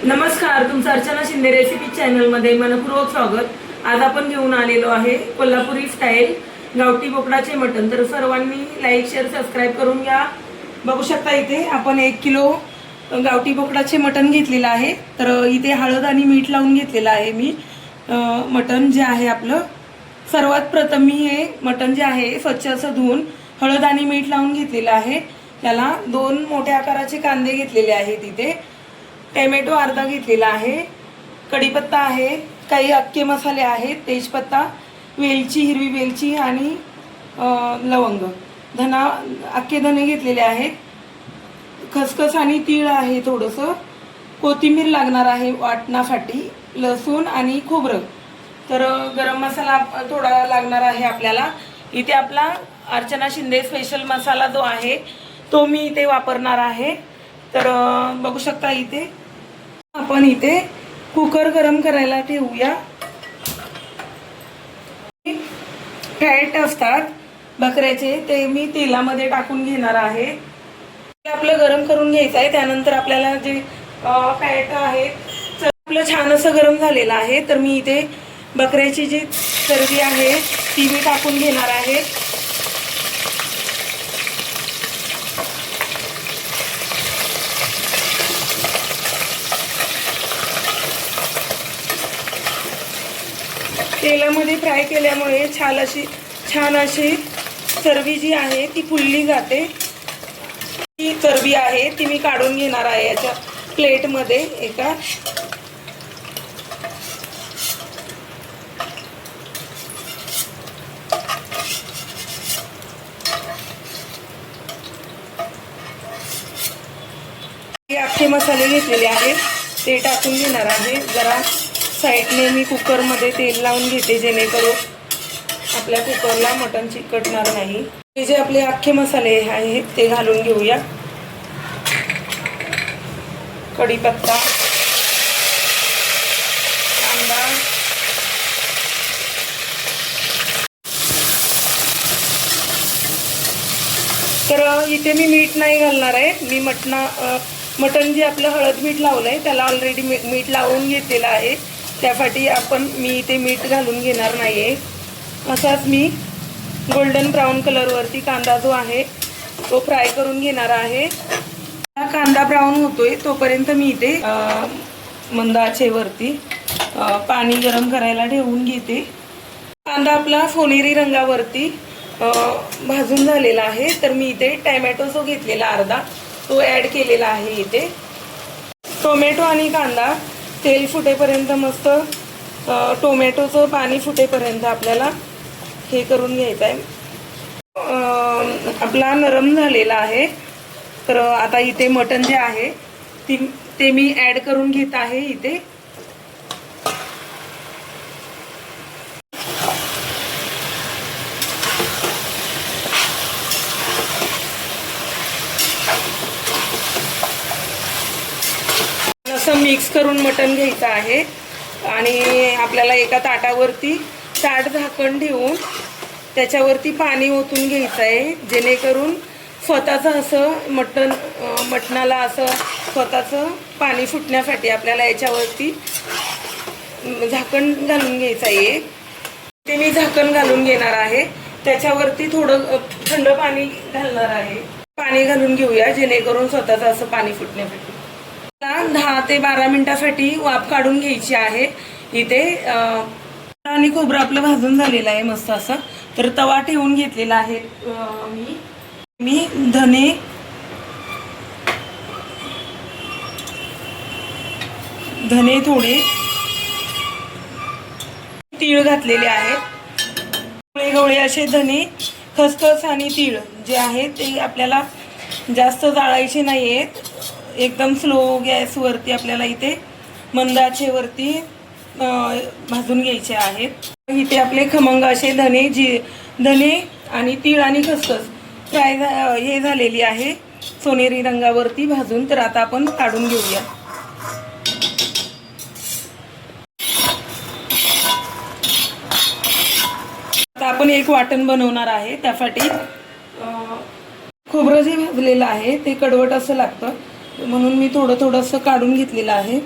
नमस्कार, तुमचं अर्चना शिंदे रेसिपी चॅनलमध्ये मनपूर्वक स्वागत। आज आपण घेऊन आलेलो आहे कोल्हापुरी स्टाईल गावठी बोकडाचे मटण। तर सर्वांनी लाईक शेअर सबस्क्राइब करून घ्या। बघू शकता इथे आपण 1 किलो गावठी बोकडाचे मटण घेतलेलं आहे। तर इथे हळद आणि मीठ लावून घेतलेलं आहे मी। मटण जे आहे आपलं सर्वात प्रथम मी हे मटण जे आहे स्वच्छ असं धुवून हळद आणि मीठ लावून घेतलेलं आहे। त्याला 2 मोठ्या आकाराचे कांदे घेतलेले आहेत, इथे टोमॅटो अर्धा घेतलेला आहे, कढीपत्ता आहे, काही अख्खे मसाले आहेत, तेजपत्ता, वेलची, हिरवी वेलची आणि लवंग, धना अख्खे धने घेतलेले आहेत, खसखस आणि तीळ आहे, थोडंसं कोथिंबीर लागणार आहे वाटण्यासाठी, लसूण आणि खोबरं। तर गरम मसाला थोडा लागणार आहे आपल्याला। इथे आपला अर्चना शिंदे स्पेशल मसाला जो आहे तो मी इथे वापरणार आहे। तर बघू शकता इथे आपण इथे कुकर गरम करायला ठेवूया। फॅट असतात बकऱ्याचे ते मी तेलामध्ये टाकून घेणार आहे। आपलं गरम करून घ्यायचं आहे। त्यानंतर आपल्याला जे फॅट आहे आपलं छान असं गरम झालेलं आहे। तर मी इथे बकऱ्याची जी चरबी आहे ती मी टाकून घेणार आहे। तेलामध्ये फ्राय केल्यामुळे छान अशी चरबी जी आहे ती फुलली जाते। ही चरबी आहे ती मी काढून घेणार आहे याच्या प्लेटमध्ये एका। हे अख्खे मसाले घेतलेले आहेत ते टाकून घेणार आहे। जरा साईडने मी कुकरमध्ये तेल लावून घेते जेणेकरून आपल्या कुकरला मटण चिकटणार नाही। हे जे आपले अख्खे मसाले आहेत ते घालून घेऊया। कढीपत्ता, कांदा, तर इथे मी मीठ नाही घालणार आहे। मी मटण जे आपलं हळद मीठ लावलंय त्याला ऑलरेडी मीठ लावून घेतलेलं आहे, त्यासाठी मी इथे मीठ घालून घेणार नाहीये। असाच मी गोल्डन ब्राऊन कलरवरती कांदा जो आहे तो फ्राय करून घेणार आहे। कांदा ब्राऊन होतोय तोपर्यंत मी इथे मंद आचेवरती पाणी गरम करायला ठेवून घेते। कांदा आपला सोनेरी रंगावरती भाजून झालेला आहे। तर मी इथे टोमॅटो जो घेतलेला अर्धा तो ॲड केलेला आहे। इथे टोमॅटो आणि कांदा तेल फुटेपर्यंत मस्त टोमॅटोचं पाणी फुटेपर्यंत आपल्याला हे करून घ्यायचं आहे। आपला नरम झालेला आहे। तर आता इथे मटण जे आहे ते मी ॲड करून घेत आहे इथे। असं मिक्स करून मटण घ्यायचं आहे आणि आपल्याला एका ताटावरती ताट झाकण ठेवून त्याच्यावरती पाणी ओतून घ्यायचं आहे, जेणेकरून स्वतःचं असं मटणाला असं स्वतःचं पाणी फुटण्यासाठी आपल्याला याच्यावरती झाकण घालून घ्यायचं आहे। ते मी झाकण घालून घेणार आहे। त्याच्यावरती थोडं थंड पाणी घालणार आहे। पाणी घालून घेऊया जेणेकरून स्वतःचं असं पाणी फुटण्यासाठी। 10 ते 12 मिनिटासाठी वाफ काढून घ्यायची आहे इथे। आणि खोबरं आपलं भाजून झालेलं आहे मस्त असं। तर तवा ठेवून घेतलेला आहे मी धने थोडे, तीळ घातलेले आहेत, गवळे असे धने, खसखस आणि तीळ जे आहे ते आपल्याला जास्त जाळायचे नाही आहेत। एकदम स्लो गॅसवरती आपल्याला इथे मंद आचेवरती भाजून घ्यायचे आहेत। इथे आपले खमंग असे धने आणि तीळ आणि खसखस फ्राय हे झालेली आहे सोनेरी रंगावरती भाजून। तर आता आपण काढून घेऊया। आता आपण एक वाटण बनवणार आहे। त्यासाठी खोबरं जे भाजलेलं आहे ते कडवट असं लागतं, म्हणून मी थोडंसं काढून घेतलेलं आहे।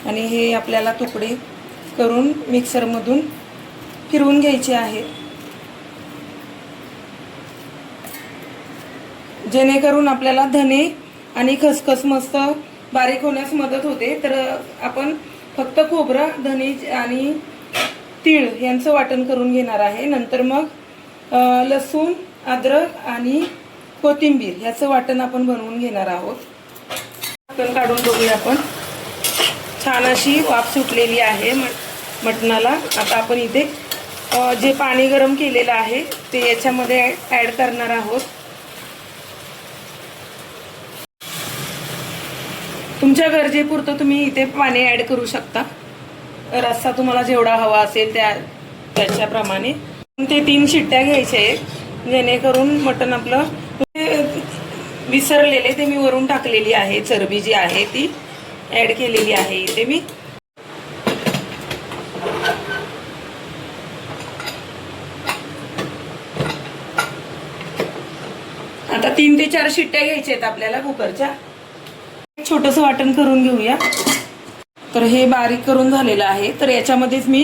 आणि हे आपल्याला तुकडे करून मिक्सरमधून फिरवून घ्यायचे आहे, जेणेकरून आपल्याला धने आणि खसखस मस्त बारीक होण्यास मदत होते. तर आपण फक्त खोबरं, धने आणि तीळ यांचं वाटण करून घेणार आहे. नंतर मग लसूण, अद्रक आणि कोथिंबीर याचं वाटण आपण बनवून घेणार आहोत. वाटण काढून बघूया आपण. छान अशी वाफ सुटलेली आहे मटणाला. आता आपण इथे जे पाणी गरम केलेलं आहे ते याच्यामध्ये ॲड करणार आहोत. तुमच्या गरजेपुरतं तुम्ही इथे पाणी ॲड करू शकता. रस्सा तुम्हाला जेवढा हवा असेल त्याच्याप्रमाणे. ते 3 शिट्ट्या घ्यायच्या आहेत, जेणेकरून मटण आपलं विसरलेले ते मी वरून टाकलेली आहे. चरबी जी आहे ती ॲड केलेली आहे इथे मी. आता 3 ते 4 शिट्ट्या घ्यायच्या आहेत आपल्याला कुकरच्या. छोटंसं वाटण करून घेऊया. तर हे बारीक करून झालेलं आहे. तर याच्यामध्येच मी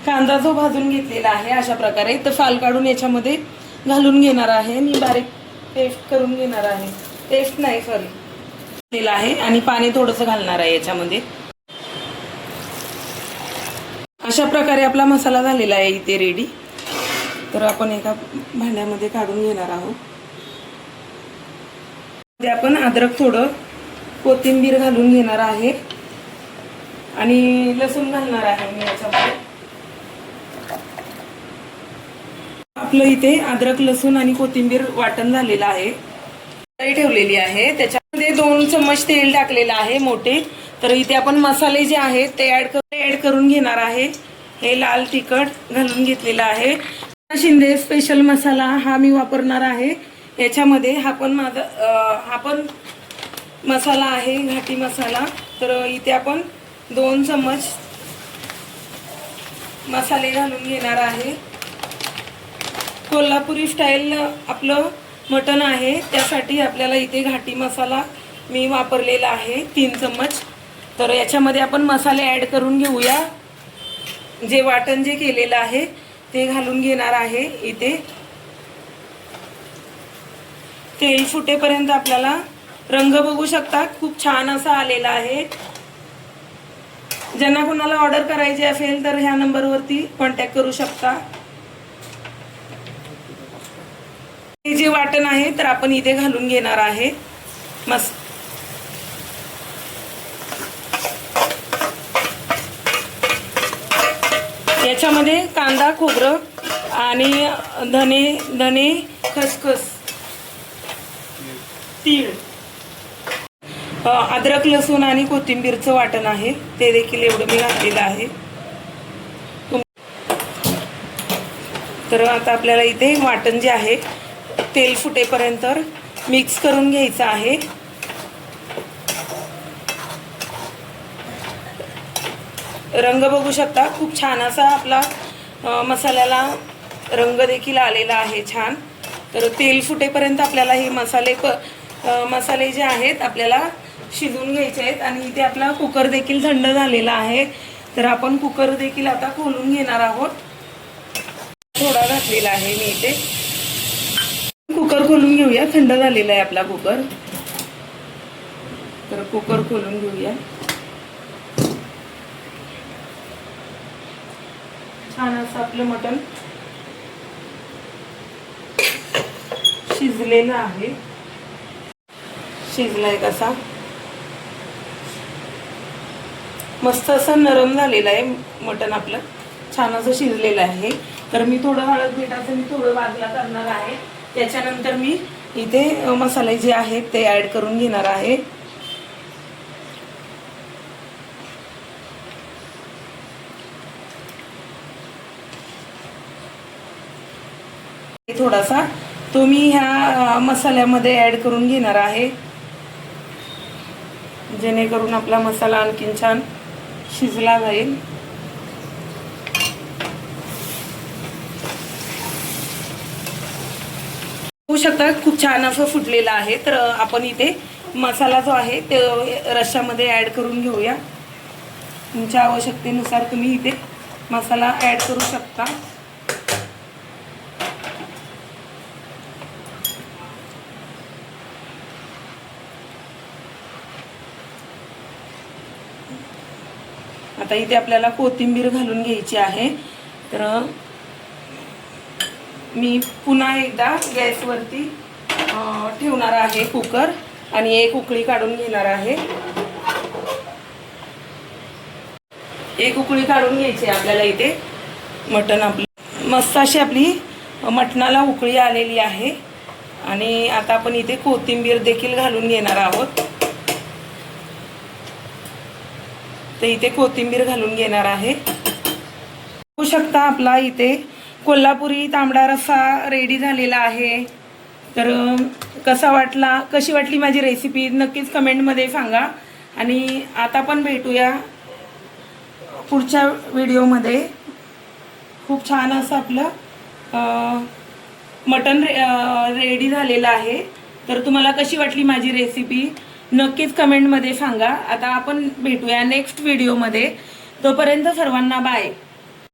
कांदा जो भाजून घेतलेला आहे अशा प्रकारे तर फाल काढून याच्यामध्ये घालून घेणार आहे. मी बारीक पेस्ट करून घेणार आहे. पेस्ट नाही सॉरी आहे. आणि पाणी थोडंसं घालणार आहे याच्यामध्ये. अशा प्रकारे आपला मसाला झालेला आहे इथे रेडी. तर आपण एका भांड्यामध्ये काढून घेणार आहोत. आपण अद्रक, थोडं कोथिंबीर घालून घेणार आहे आणि लसूण घालणार आहे मी याच्यामध्ये. आपलं इथे अद्रक, लसूण आणि कोथिंबीर वाटण झालेलं आहे. ठेवलेली आहे. त्याच्यामध्ये 2 चम्मच तेल टाकलेलं आहे मोठे. तर इथे आपण मसाले जे आहेत ते ऍड करून घेणार आहे. हे लाल तिखट घालून घेतलेलं आहे. शिंदे स्पेशल मसाला हा मी वापरणार आहे याच्यामध्ये. हा पण मसाला आहे घाटी मसाला. तर इथे आपण 2 चम्मच मसाले घालून घेणार आहे. कोल्हापुरी स्टाईल आपलं मटण आहे, त्यासाठी आपल्याला इथे घाटी मसाला मी वापरलेला आहे 3 चम्मच. तर याच्यामध्ये आपण मसाले ॲड करून घेऊया. जे वाटण जे केलेलं आहे ते घालून घेणार आहे इथे. तेल सुटेपर्यंत आपल्याला रंग बघू शकता, खूप छान असा आलेला आहे. ज्यांना कोणाला ऑर्डर करायची असेल तर ह्या नंबरवरती कॉन्टॅक्ट करू शकता. हे जे वाटण आहे तर आपण इथे घालून घेणार आहे. याच्यामध्ये कांदा, खोबरं आणि धने, खसखस, तीळ, अद्रक, लसूण आणि कोथिंबीरचं वाटण आहे ते देखील एवढं मी घातलेलं आहे. तर आता आपल्याला इथे वाटण जे आहे तेल फुटेपर्यंत मिक्स करून घ्यायचं आहे. रंग बघू शकता, खूप छान असा आपला मसाल्याला रंग देखील आलेला आहे छान. तर तेल फुटेपर्यंत आपल्याला हे मसाले जे आहेत आपल्याला शिजवून घ्यायचे आहेत. आणि इथे आपला कुकर देखील थंड झालेला आहे. तर आपण कुकर देखील आता खोलून घेणार आहोत. थोडा घातलेला आहे मी इथे. कुकर खोलून घेऊया. थंड झालेला आहे आपला कुकर. तर कुकर खोलून घेऊया. छान असं आपलं मटण शिजलेलं आहे. शिजलाय कसा मस्त असं नरम झालेलं आहे मटण आपलं. छान असं शिजलेलं आहे. तर मी थोडं हळद मिठाचं मी थोडं बाजूला करणार आहे. त्याच्यानंतर मी इथे मसाले जे आहेत ते ॲड करून घेणार आहे. थोडासा तो मी ह्या मसाल्यामध्ये ॲड करून घेणार आहे, जेणेकरून आपला मसाला आणखीन छान शिजला जाईल. बघू शकता खूप छान असं फुटलेलं आहे. तर आपण इथे मसाला जो आहे ते रश्श्यामध्ये ॲड करून घेऊया. तुमच्या आवश्यकतेनुसार तुम्ही इथे मसाला ॲड करू शकता। आता इथे आपल्याला कोथिंबीर घालून घ्यायची आहे। तर मी पुन्हा एकदा गॅसवरती ठेवणार आहे कुकर आणि एक उकळी काढून घेणार आहे। एक उकळी काढून घ्यायची आपल्याला इथे। मटण आपली मस्त अशी आपली मटणाला उकळी आलेली आहे आणि आता आपण इथे कोथिंबीर देखील घालून घेणार आहोत। तर इथे कोथिंबीर घालून घेणार आहे। बघू शकता आपला इथे कोल्हापुरी तांबडा रस्सा रेडी झालेला आहे। तर कशी वाटली माझी रेसिपी नक्कीच कमेंटमध्ये सांगा। आणि आता पण भेटूया पुढच्या व्हिडिओमध्ये। खूप छान असं आपलं मटण रेडी झालेलं आहे। तर तुम्हाला कशी वाटली माझी रेसिपी नक्कीच कमेंटमध्ये सांगा। आता आपण भेटूया नेक्स्ट व्हिडिओमध्ये। तोपर्यंत सर्वांना बाय।